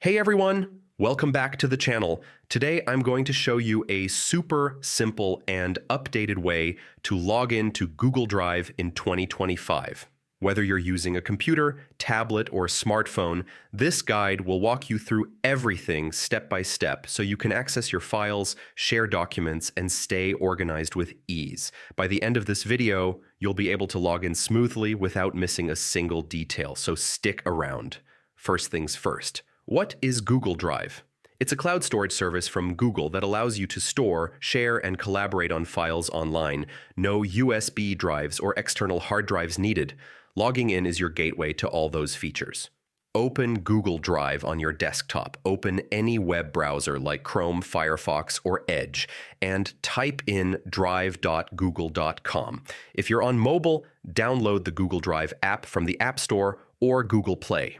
Hey everyone, welcome back to the channel. Today I'm going to show you a super simple and updated way to log into Google Drive in 2025. Whether you're using a computer, tablet, or smartphone, this guide will walk you through everything step by step so you can access your files, share documents, and stay organized with ease. By the end of this video, you'll be able to log in smoothly without missing a single detail, so stick around. First things first. What is Google Drive? It's a cloud storage service from Google that allows you to store, share, and collaborate on files online. No USB drives or external hard drives needed. Logging in is your gateway to all those features. Open Google Drive on your desktop. Open any web browser like Chrome, Firefox, or Edge, and type in drive.google.com. If you're on mobile, download the Google Drive app from the App Store or Google Play.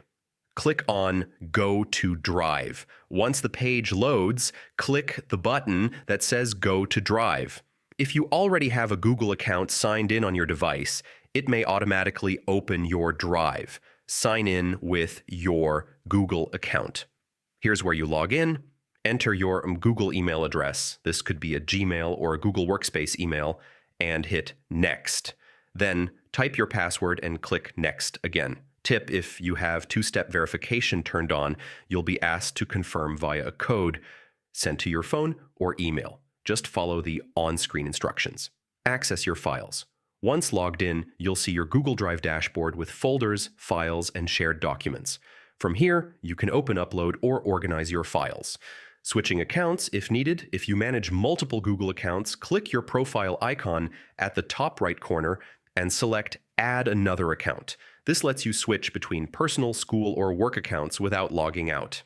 Click on Go to Drive. Once the page loads, click the button that says Go to Drive. If you already have a Google account signed in on your device, it may automatically open your Drive. Sign in with your Google account. Here's where you log in. Enter your Google email address. This could be a Gmail or a Google Workspace email, and hit Next. Then type your password and click Next again. Tip: if you have two-step verification turned on, you'll be asked to confirm via a code sent to your phone or email. Just follow the on-screen instructions. Access your files. Once logged in, you'll see your Google Drive dashboard with folders, files, and shared documents. From here, you can open, upload, or organize your files. Switching accounts if needed. If you manage multiple Google accounts, click your profile icon at the top right corner and select Add another account. This lets you switch between personal, school, or work accounts without logging out.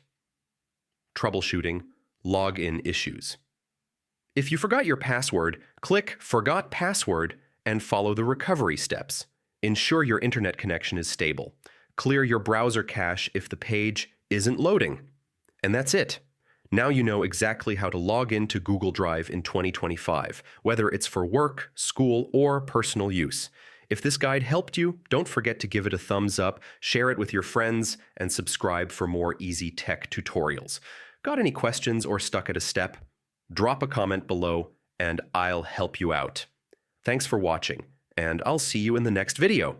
Troubleshooting, login issues. If you forgot your password, click Forgot Password and follow the recovery steps. Ensure your internet connection is stable. Clear your browser cache if the page isn't loading. And that's it. Now you know exactly how to log into Google Drive in 2025, whether it's for work, school, or personal use. If this guide helped you, don't forget to give it a thumbs up, share it with your friends, and subscribe for more easy tech tutorials. Got any questions or stuck at a step? Drop a comment below, and I'll help you out. Thanks for watching, and I'll see you in the next video.